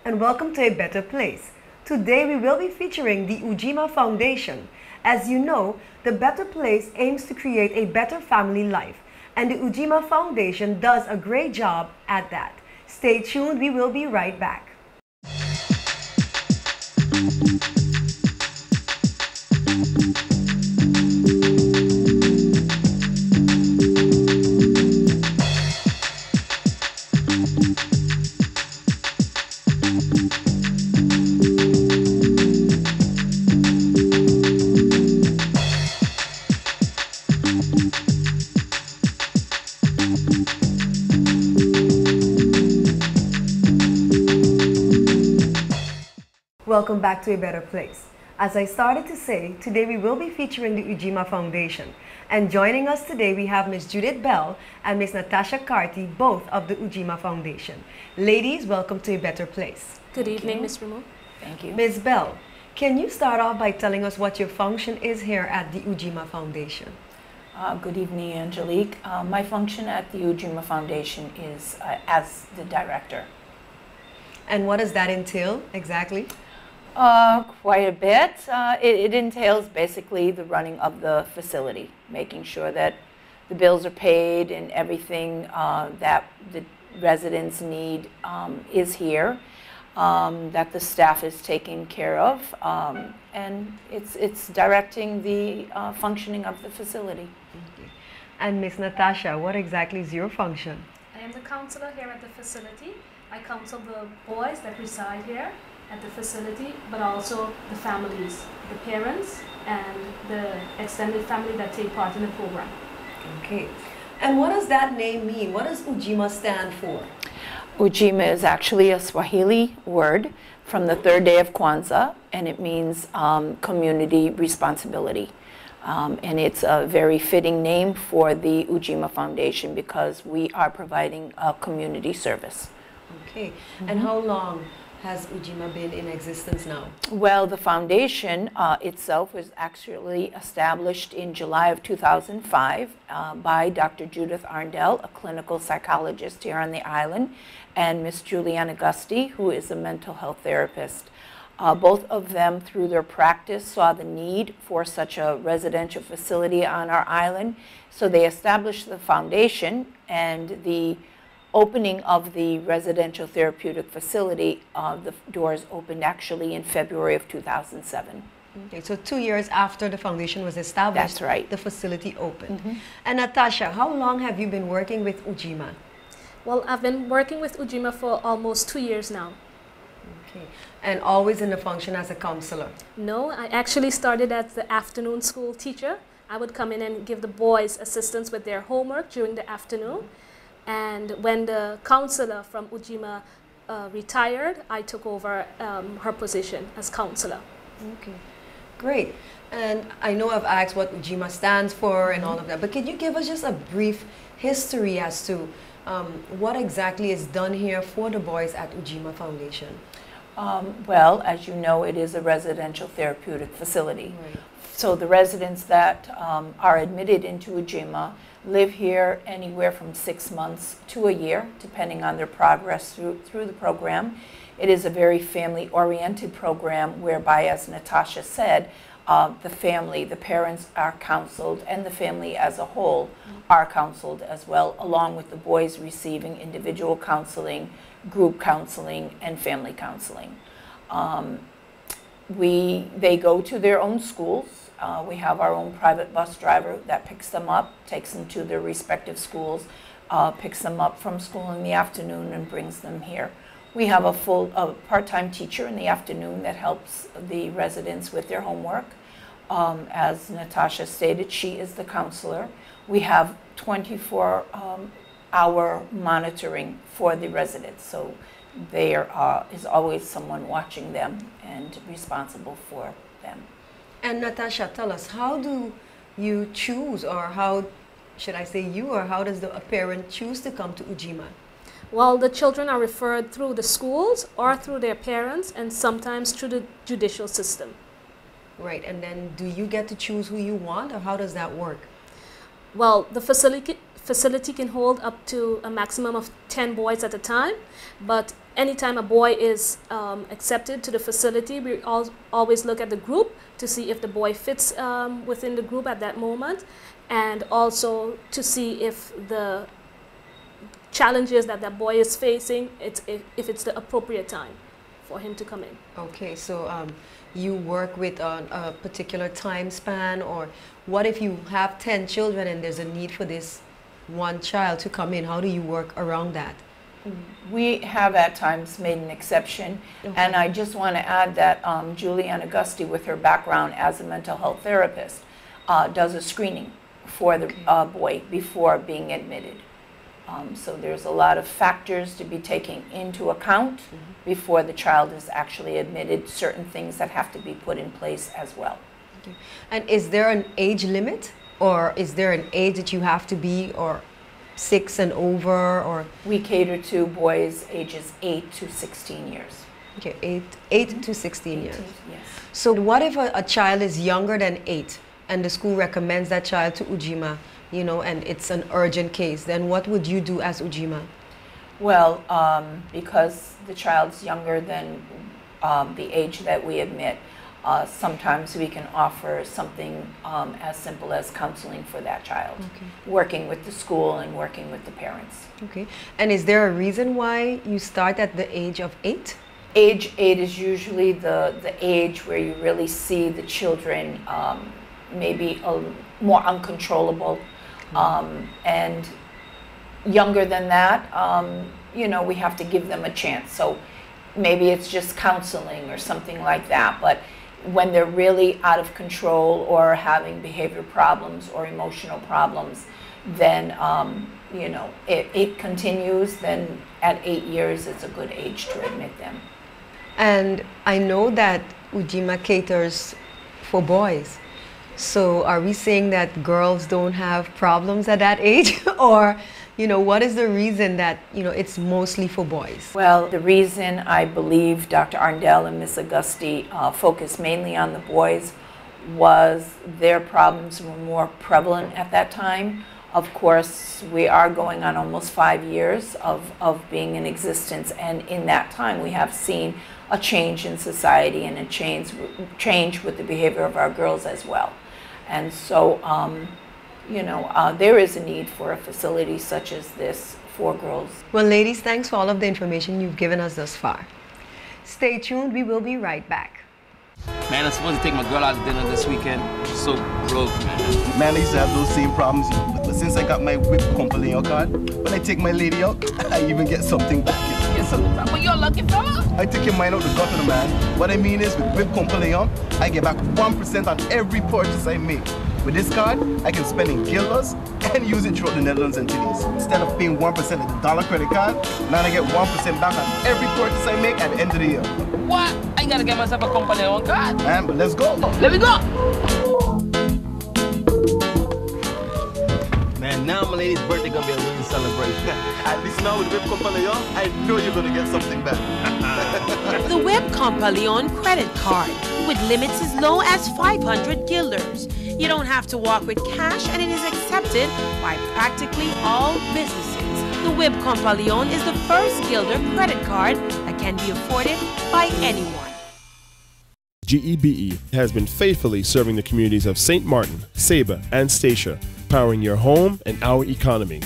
and welcome to A Better Place. Today we will be featuring the Ujima Foundation. As you know, the Better Place aims to create a better family life, and the Ujima Foundation does a great job at that. Stay tuned, we will be right back. Welcome back to A Better Place. As I started to say, today we will be featuring the Ujima Foundation. And joining us today we have Ms. Judith Bell and Ms. Natasha Carty, both of the Ujima Foundation. Ladies, welcome to A Better Place. Good evening, Ms. Ramo. Thank you. Ms. Bell, can you start off by telling us what your function is here at the Ujima Foundation? Good evening, Angelique. My function at the Ujima Foundation is as the director. And what does that entail exactly? Quite a bit. It entails basically the running of the facility, making sure that the bills are paid and everything that the residents need is here, that the staff is taken care of, and it's directing the functioning of the facility. Okay. And Ms. Natasha, what exactly is your function? I am the counselor here at the facility. I counsel the boys that reside here at the facility, but also the families, the parents, and the extended family that take part in the program. Okay. And what does that name mean? What does Ujima stand for? Ujima is actually a Swahili word from the third day of Kwanzaa, and it means community responsibility. And it's a very fitting name for the Ujima Foundation because we are providing a community service. Okay. And how long has Ujima been in existence now? Well, the foundation itself was actually established in July of 2005 by Dr. Judith Arndell, a clinical psychologist here on the island, and Miss Juliana Gusti, who is a mental health therapist. Both of them, through their practice, saw the need for such a residential facility on our island, so they established the foundation, and the opening of the residential therapeutic facility, the doors opened actually in February of 2007. Okay, so 2 years after the foundation was established, that's right, the facility opened. And Natasha, how long have you been working with Ujima? Well, I've been working with Ujima for almost 2 years now. Okay, and always in the function as a counselor? No, I actually started as the afternoon school teacher. I would come in and give the boys assistance with their homework during the afternoon. And when the counselor from Ujima retired, I took over her position as counselor. Okay, great. And I know I've asked what Ujima stands for and all of that, but can you give us just a brief history as to what exactly is done here for the boys at Ujima Foundation? Well, as you know, it is a residential therapeutic facility. Right. So the residents that are admitted into Ujima live here anywhere from 6 months to a year, depending on their progress through the program. It is a very family-oriented program whereby, as Natasha said, the family, the parents are counseled, and the family as a whole are counseled as well, along with the boys receiving individual counseling, group counseling, and family counseling. They go to their own schools. We have our own private bus driver that picks them up, takes them to their respective schools, picks them up from school in the afternoon and brings them here. We have a part-time teacher in the afternoon that helps the residents with their homework. As Natasha stated, she is the counselor. We have 24-hour monitoring for the residents, so there is always someone watching them and responsible for them. And Natasha, tell us, how do you choose, or how should I say you, or how does a parent choose to come to Ujima? Well, the children are referred through the schools or through their parents, and sometimes through the judicial system. Right, and then do you get to choose who you want, or how does that work? Well, the facility can hold up to a maximum of 10 boys at a time, but anytime a boy is accepted to the facility, we always look at the group to see if the boy fits within the group at that moment, and also to see if the challenges that that boy is facing, if it's the appropriate time for him to come in. Okay, so you work with a particular time span, or what if you have 10 children and there's a need for this one child to come in? How do you work around that? We have at times made an exception, and I just want to add that Julianne Augusti, with her background as a mental health therapist, does a screening for the boy before being admitted. So there's a lot of factors to be taken into account before the child is actually admitted, certain things that have to be put in place as well. Okay. And is there an age limit, or is there an age that you have to be, or 6 and over, or? We cater to boys ages 8 to 16 years. Okay, 8 to 16 years. Yes. So what if a child is younger than 8 and the school recommends that child to Ujima, you know, and it's an urgent case? Then what would you do as Ujima? Well, because the child's younger than the age that we admit, sometimes we can offer something as simple as counseling for that child, working with the school and working with the parents. Okay. And is there a reason why you start at the age of 8? Age 8 is usually the age where you really see the children maybe more uncontrollable. And younger than that, you know, we have to give them a chance. So maybe it's just counseling or something like that. But when they're really out of control or having behavior problems or emotional problems, then, you know, it continues. Then at 8 years, it's a good age to admit them. And I know that Ujima caters for boys. So are we saying that girls don't have problems at that age? Or, you know, what is the reason that, you know, it's mostly for boys? Well, the reason I believe Dr. Arndell and Ms. Augusti focused mainly on the boys was their problems were more prevalent at that time. Of course, we are going on almost 5 years of being in existence, and in that time we have seen a change in society and a change with the behavior of our girls as well. And so, you know, there is a need for a facility such as this for girls. Well, ladies, thanks for all of the information you've given us thus far. Stay tuned, we will be right back. Man, I'm supposed to take my girl out to dinner this weekend. She's so broke, man. Man, I used to have those same problems, but since I got my whip company card, when I take my lady out, I even get something back. Get something back? But you're a lucky fella. I take your mind out the gutter, man. What I mean is, with whip company I get back 1% on every purchase I make. With this card, I can spend in guilders and use it throughout the Netherlands and Tinies. Instead of paying 1% of the dollar credit card, now I get 1% back on every purchase I make at the end of the year. What? I gotta get myself a company on card. Man, but let's go. Let me go. Man, now my lady's birthday gonna be a real celebration. At least now with Whip Company, I know you're gonna get something back. The Web Compaleon credit card with limits as low as 500 guilders. You don't have to walk with cash, and it is accepted by practically all businesses. The Web Compaleon is the first guilder credit card that can be afforded by anyone. GEBE has been faithfully serving the communities of St. Martin, Saba, and Statia, powering your home and our economy.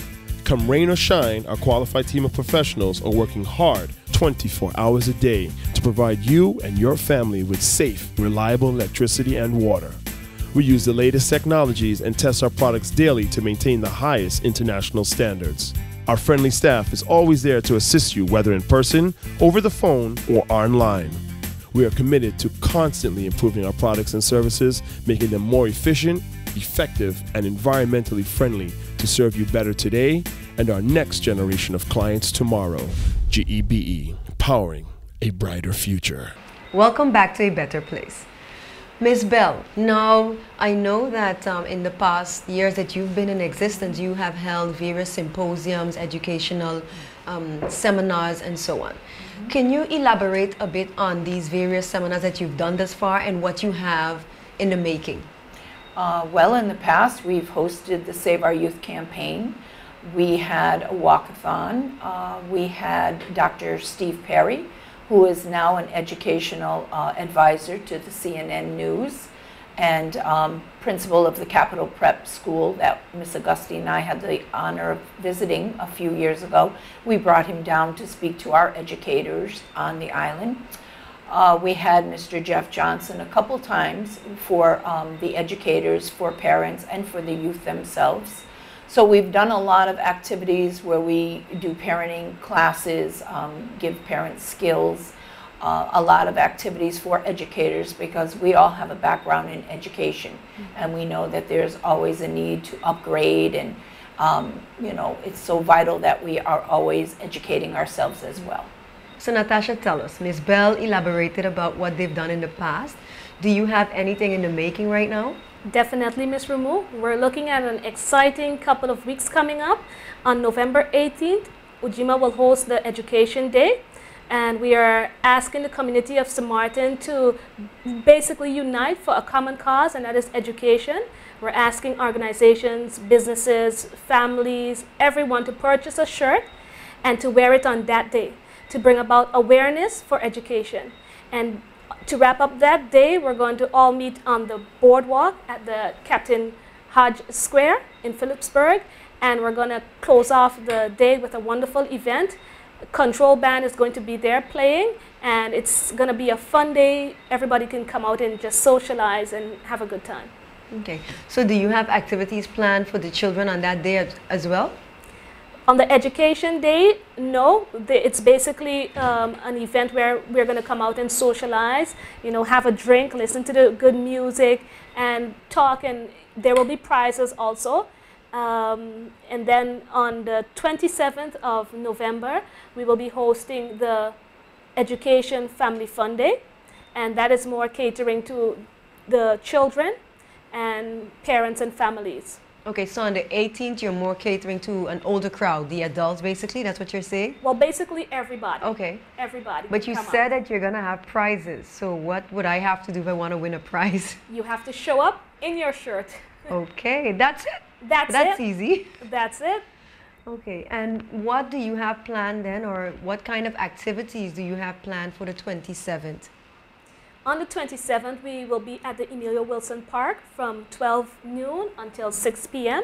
Come rain or shine, our qualified team of professionals are working hard 24 hours a day to provide you and your family with safe, reliable electricity and water. We use the latest technologies and test our products daily to maintain the highest international standards. Our friendly staff is always there to assist you, whether in person, over the phone, or online. We are committed to constantly improving our products and services, making them more efficient, effective, and environmentally friendly to serve you better today and our next generation of clients tomorrow. GEBE, powering a brighter future. Welcome back to A Better Place. Ms. Bell, now I know that in the past years that you've been in existence, you have held various symposiums, educational seminars, and so on. Can you elaborate a bit on these various seminars that you've done thus far and what you have in the making? Well, in the past, we've hosted the Save Our Youth campaign. We had a walkathon. We had Dr. Steve Perry, who is now an educational advisor to the CNN News and principal of the Capitol Prep School that Miss Augusti and I had the honor of visiting a few years ago. We brought him down to speak to our educators on the island. We had Mr. Jeff Johnson a couple times for the educators, for parents, and for the youth themselves. So we've done a lot of activities where we do parenting classes, give parents skills, a lot of activities for educators because we all have a background in education. And we know that there's always a need to upgrade and you know, it's so vital that we are always educating ourselves as well. So Natasha, tell us, Ms. Bell elaborated about what they've done in the past. Do you have anything in the making right now? Definitely, Ms. Ramu. We're looking at an exciting couple of weeks coming up. On November 18th, Ujima will host the Education Day. And we are asking the community of St. Martin to basically unite for a common cause, and that is education. We're asking organizations, businesses, families, everyone to purchase a shirt and to wear it on that day to bring about awareness for education. And to wrap up that day, we're going to all meet on the boardwalk at the Captain Hodge Square in Phillipsburg, and we're going to close off the day with a wonderful event. Control band is going to be there playing, and it's going to be a fun day. Everybody can come out and just socialize and have a good time. Okay, so do you have activities planned for the children on that day as well? On the Education Day, no. It's basically an event where we're going to come out and socialize, you know, have a drink, listen to the good music, and talk, and there will be prizes also. And then on the 27th of November, we will be hosting the Education Family Fun Day, and that is more catering to the children and parents and families. Okay, so on the 18th, you're more catering to an older crowd, the adults basically, that's what you're saying? Well, basically everybody. Okay. Everybody. But you said that you're going to have prizes, so what would I have to do if I want to win a prize? You have to show up in your shirt. Okay, that's it? That's easy. That's it. Okay, and what do you have planned then, or what kind of activities do you have planned for the 27th? On the 27th, we will be at the Emilio Wilson Park from 12 noon until 6 p.m.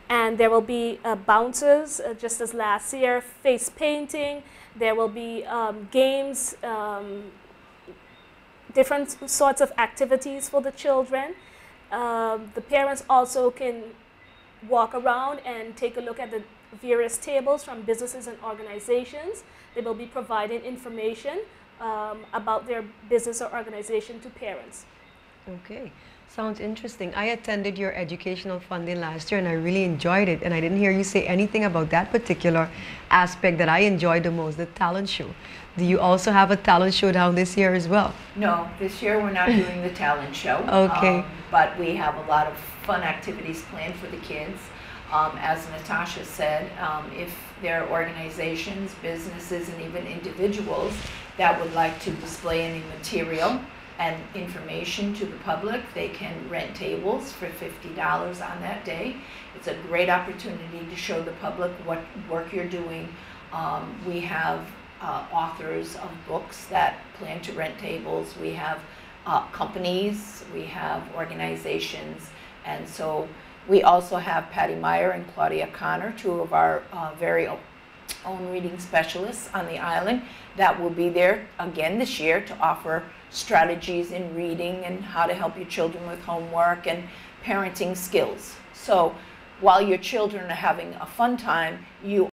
And there will be bouncers, just as last year, face painting. There will be games, different sorts of activities for the children. The parents also can walk around and take a look at the various tables from businesses and organizations. They will be providing information about their business or organization to parents. Okay, sounds interesting. I attended your educational funding last year and I really enjoyed it, and I didn't hear you say anything about that particular aspect that I enjoyed the most, the talent show. Do you also have a talent show down this year as well? No, this year we're not doing the talent show. Okay. But we have a lot of fun activities planned for the kids. As Natasha said, if there are organizations, businesses, and even individuals that would like to display any material and information to the public, they can rent tables for $50 on that day. It's a great opportunity to show the public what work you're doing. We have authors of books that plan to rent tables. We have companies, we have organizations, and so we also have Patty Meyer and Claudia Connor, two of our very own reading specialists on the island, that will be there again this year to offer strategies in reading and how to help your children with homework and parenting skills. So while your children are having a fun time, you